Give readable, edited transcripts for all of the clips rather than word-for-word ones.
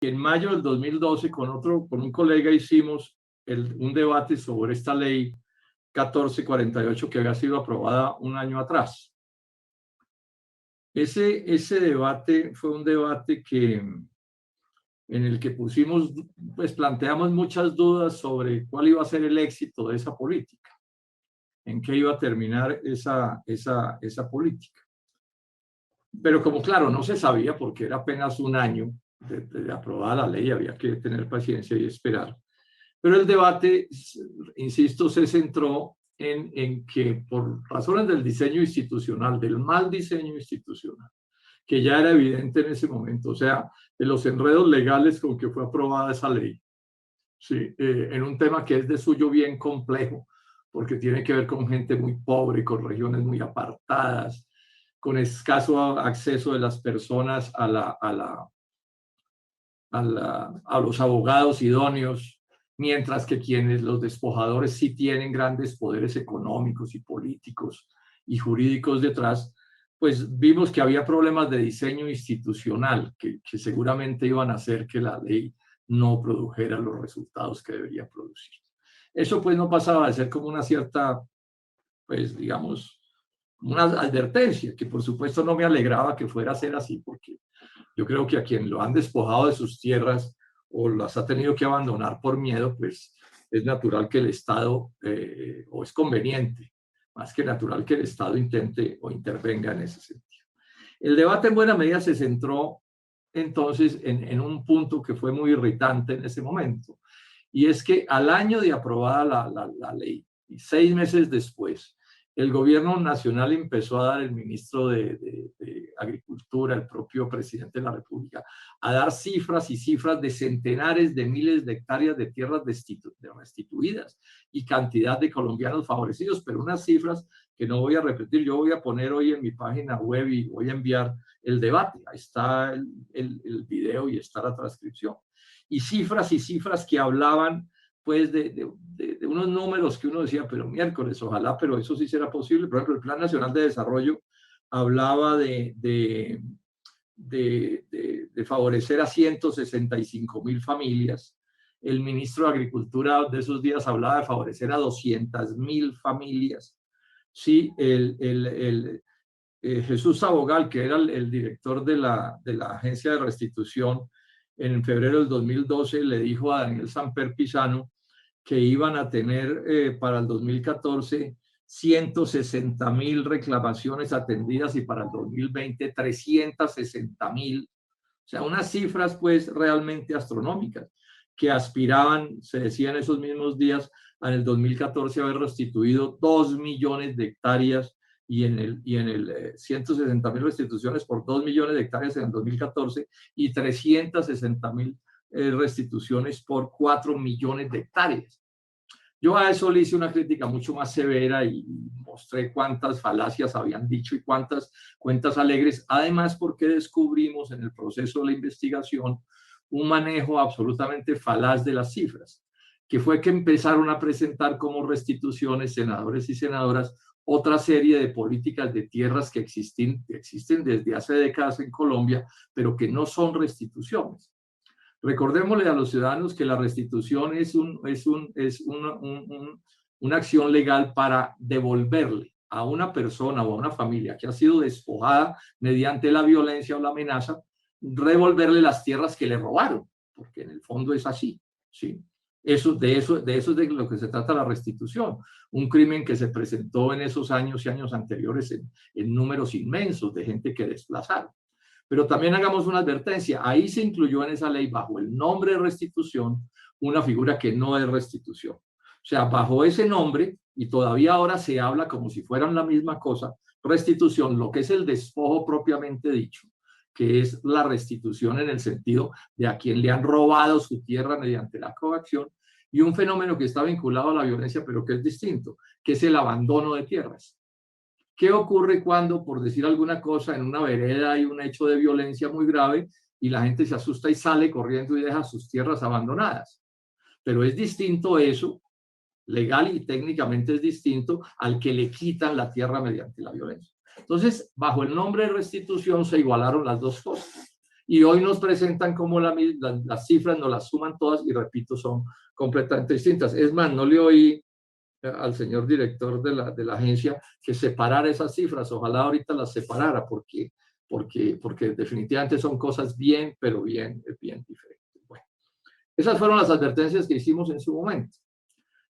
En mayo del 2012 con un colega hicimos un debate sobre esta ley 1448 que había sido aprobada un año atrás. Ese debate fue un debate en el que planteamos muchas dudas sobre cuál iba a ser el éxito de esa política, en qué iba a terminar esa política. Pero como claro, no se sabía porque era apenas un año de aprobada la ley, había que tener paciencia y esperar. Pero el debate, insisto, se centró en que por razones del diseño institucional, del mal diseño institucional, que ya era evidente en ese momento, o sea, de los enredos legales con que fue aprobada esa ley, sí, en un tema que es de suyo bien complejo, porque tiene que ver con gente muy pobre, con regiones muy apartadas, con escaso acceso de las personas a los abogados idóneos, mientras que los despojadores sí tienen grandes poderes económicos y políticos y jurídicos detrás, pues vimos que había problemas de diseño institucional que seguramente iban a hacer que la ley no produjera los resultados que debería producir. Eso pues no pasaba de ser como una cierta, pues digamos, una advertencia, que por supuesto no me alegraba que fuera a ser así, porque yo creo que a quien lo han despojado de sus tierras o las ha tenido que abandonar por miedo, pues es natural que el Estado, o es conveniente, más que natural que el Estado intente o intervenga en ese sentido. El debate en buena medida se centró entonces en un punto que fue muy irritante en ese momento, y es que al año de aprobada la ley, y 6 meses después, el gobierno nacional empezó a dar, el ministro de Agricultura, el propio presidente de la República, a dar cifras y cifras de centenares de miles de hectáreas de tierras restituidas y cantidad de colombianos favorecidos, pero unas cifras que no voy a repetir. Yo voy a poner hoy en mi página web y voy a enviar el debate. Ahí está el video y está la transcripción. Y cifras que hablaban pues de unos números que uno decía, pero miércoles, ojalá, pero eso sí será posible. Por ejemplo, el Plan Nacional de Desarrollo hablaba de favorecer a 165.000 familias. El ministro de Agricultura de esos días hablaba de favorecer a 200.000 familias. Sí, Jesús Sabogal, que era el director de la Agencia de Restitución, en febrero del 2012 le dijo a Daniel Samper Pizano que iban a tener para el 2014 160.000 reclamaciones atendidas y para el 2020 360.000. O sea, unas cifras pues realmente astronómicas que aspiraban, se decía en esos mismos días, en el 2014 haber restituido 2 millones de hectáreas y en el 160.000 restituciones por 2 millones de hectáreas en el 2014 y 360.000 restituciones por 4 millones de hectáreas. Yo a eso le hice una crítica mucho más severa y mostré cuántas falacias habían dicho y cuántas cuentas alegres, además porque descubrimos en el proceso de la investigación un manejo absolutamente falaz de las cifras, que fue que empezaron a presentar como restituciones senadores y senadoras otra serie de políticas de tierras que existen desde hace décadas en Colombia, pero que no son restituciones. Recordémosle a los ciudadanos que la restitución es una acción legal para devolverle a una persona o a una familia que ha sido despojada mediante la violencia o la amenaza, devolverle las tierras que le robaron, porque en el fondo es así, ¿sí? De eso es de lo que se trata la restitución, un crimen que se presentó en esos años y años anteriores en números inmensos de gente que desplazaron. Pero también hagamos una advertencia, ahí se incluyó en esa ley bajo el nombre de restitución una figura que no es restitución. O sea, bajo ese nombre, y todavía ahora se habla como si fueran la misma cosa, restitución, lo que es el despojo propiamente dicho, que es la restitución en el sentido de a quien le han robado su tierra mediante la coacción, y un fenómeno que está vinculado a la violencia, pero que es distinto, que es el abandono de tierras. ¿Qué ocurre cuando, por decir alguna cosa, en una vereda hay un hecho de violencia muy grave y la gente se asusta y sale corriendo y deja sus tierras abandonadas? Pero es distinto eso, legal y técnicamente es distinto al que le quitan la tierra mediante la violencia. Entonces, bajo el nombre de restitución se igualaron las dos cosas. Y hoy nos presentan como las cifras, nos las suman todas y repito, son completamente distintas. Es más, no le oí al señor director de la agencia que separara esas cifras. Ojalá ahorita las separara porque definitivamente son cosas bien, pero bien diferentes. Bueno, esas fueron las advertencias que hicimos en su momento.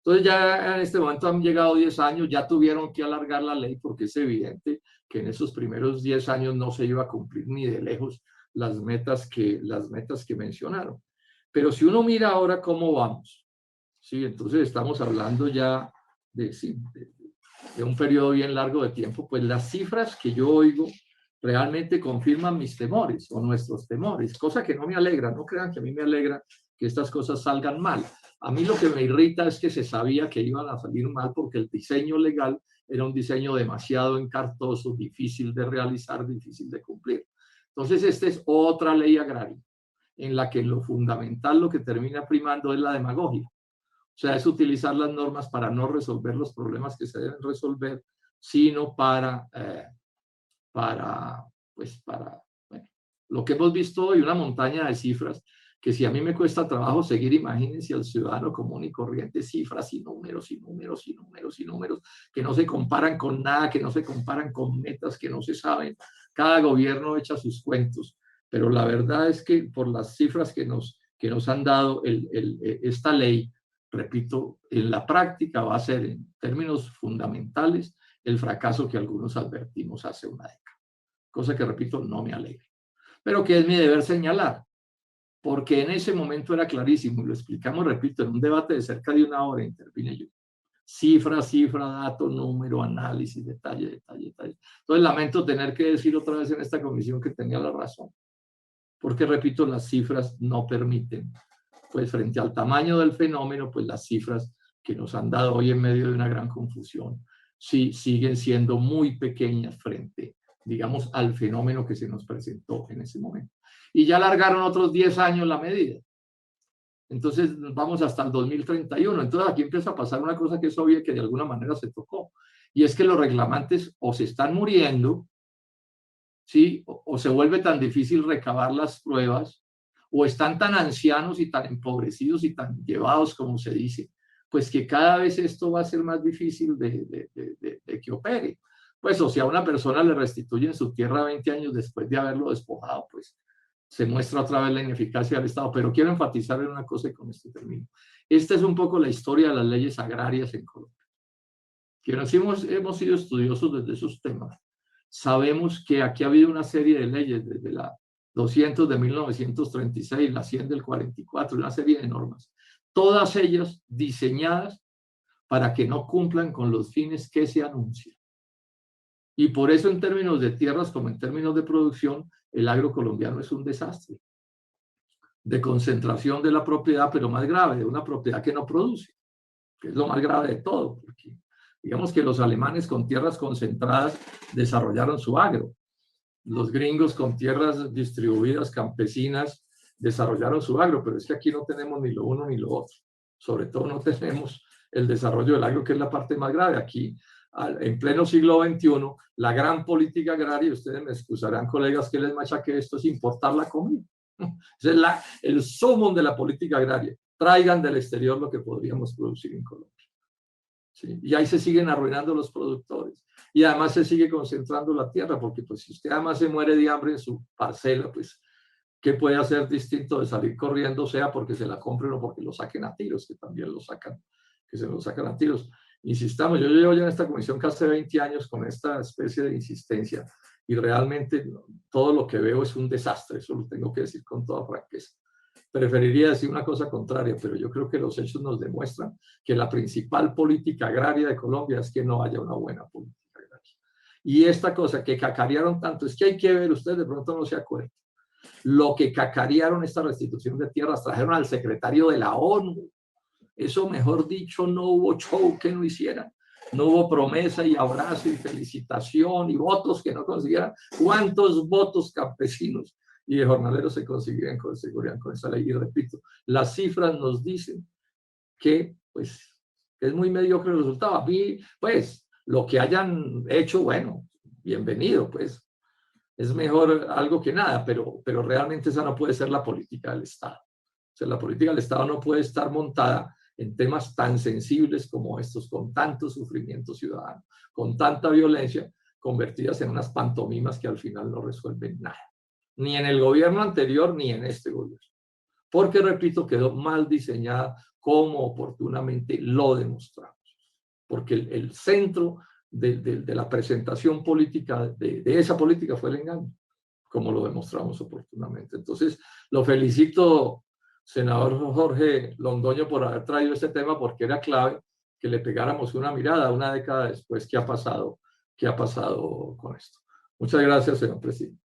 Entonces ya en este momento han llegado 10 años, ya tuvieron que alargar la ley porque es evidente que en esos primeros 10 años no se iba a cumplir ni de lejos las metas que mencionaron. Pero si uno mira ahora cómo vamos, ¿sí? Entonces estamos hablando ya de un periodo bien largo de tiempo, pues las cifras que yo oigo realmente confirman mis temores o nuestros temores, cosa que no me alegra, no crean que a mí me alegra que estas cosas salgan mal. A mí lo que me irrita es que se sabía que iban a salir mal porque el diseño legal era un diseño demasiado encartoso, difícil de realizar, difícil de cumplir. Entonces, esta es otra ley agraria en la que lo fundamental, lo que termina primando es la demagogia. O sea, es utilizar las normas para no resolver los problemas que se deben resolver, sino para bueno, lo que hemos visto hoy, una montaña de cifras, que si a mí me cuesta trabajo seguir, imagínense al ciudadano común y corriente, cifras y números y números y números y números, que no se comparan con nada, que no se comparan con metas, que no se saben. Cada gobierno echa sus cuentos, pero la verdad es que por las cifras que nos han dado esta ley, repito, en la práctica va a ser en términos fundamentales el fracaso que algunos advertimos hace una década. Cosa que, repito, no me alegra. Pero que es mi deber señalar, porque en ese momento era clarísimo, y lo explicamos, repito, en un debate de cerca de una hora intervine yo. Cifra, dato, número, análisis, detalle. Entonces lamento tener que decir otra vez en esta comisión que tenía la razón, porque, repito, las cifras no permiten, pues frente al tamaño del fenómeno, pues las cifras que nos han dado hoy en medio de una gran confusión, sí siguen siendo muy pequeñas frente, digamos, al fenómeno que se nos presentó en ese momento. Y ya alargaron otros 10 años la medida. Entonces vamos hasta el 2031. Entonces aquí empieza a pasar una cosa que es obvia que de alguna manera se tocó. Y es que los reclamantes o se están muriendo, ¿sí? O se vuelve tan difícil recabar las pruebas, o están tan ancianos y tan empobrecidos y tan llevados, como se dice, pues que cada vez esto va a ser más difícil de que opere. Pues o si a una persona le restituyen su tierra 20 años después de haberlo despojado, pues se muestra otra vez la ineficacia del Estado. Pero quiero enfatizar en una cosa y con esto termino. Esta es un poco la historia de las leyes agrarias en Colombia. Quienes hemos sido estudiosos desde esos temas, sabemos que aquí ha habido una serie de leyes, desde la 200 de 1936, la 100 del 44, una serie de normas, todas ellas diseñadas para que no cumplan con los fines que se anuncian. Y por eso en términos de tierras como en términos de producción, el agro colombiano es un desastre de concentración de la propiedad, pero más grave, de una propiedad que no produce, que es lo más grave de todo, porque digamos que los alemanes con tierras concentradas desarrollaron su agro. Los gringos con tierras distribuidas campesinas desarrollaron su agro, pero es que aquí no tenemos ni lo uno ni lo otro. Sobre todo no tenemos el desarrollo del agro, que es la parte más grave. Aquí, en pleno siglo XXI, la gran política agraria, ustedes me excusarán, colegas, que les machaque esto, es importar la comida. Ese es el sumum de la política agraria. Traigan del exterior lo que podríamos producir en Colombia. ¿Sí? Y ahí se siguen arruinando los productores. Y además se sigue concentrando la tierra, porque pues si usted además se muere de hambre en su parcela, pues ¿qué puede hacer distinto de salir corriendo, sea porque se la compren o porque lo saquen a tiros, que también lo sacan, que se lo sacan a tiros? Insistamos, yo llevo ya en esta comisión casi 20 años con esta especie de insistencia y realmente todo lo que veo es un desastre, eso lo tengo que decir con toda franqueza. Preferiría decir una cosa contraria, pero yo creo que los hechos nos demuestran que la principal política agraria de Colombia es que no haya una buena política agraria. Y esta cosa que cacarearon tanto, es que hay que ver, ustedes de pronto no se acuerdan, lo que cacarearon esta restitución de tierras, trajeron al secretario de la ONU. Eso, mejor dicho, no hubo show que no hicieran. No hubo promesa y abrazo y felicitación y votos que no consiguieran. ¿Cuántos votos campesinos y de jornaleros se conseguirían con seguridad con esta ley? Y repito, las cifras nos dicen que, pues, es muy mediocre el resultado. A mí, pues, lo que hayan hecho, bueno, bienvenido, pues. es mejor algo que nada, pero realmente esa no puede ser la política del Estado. O sea, la política del Estado no puede estar montada en temas tan sensibles como estos, con tanto sufrimiento ciudadano, con tanta violencia, convertidas en unas pantomimas que al final no resuelven nada. Ni en el gobierno anterior, ni en este gobierno. Porque, repito, quedó mal diseñada, como oportunamente lo demostramos. Porque el centro de la presentación política, de esa política, fue el engaño, como lo demostramos oportunamente. Entonces, lo felicito, senador Jorge Londoño, por haber traído este tema, porque era clave que le pegáramos una mirada una década después qué ha pasado con esto. Muchas gracias, señor presidente.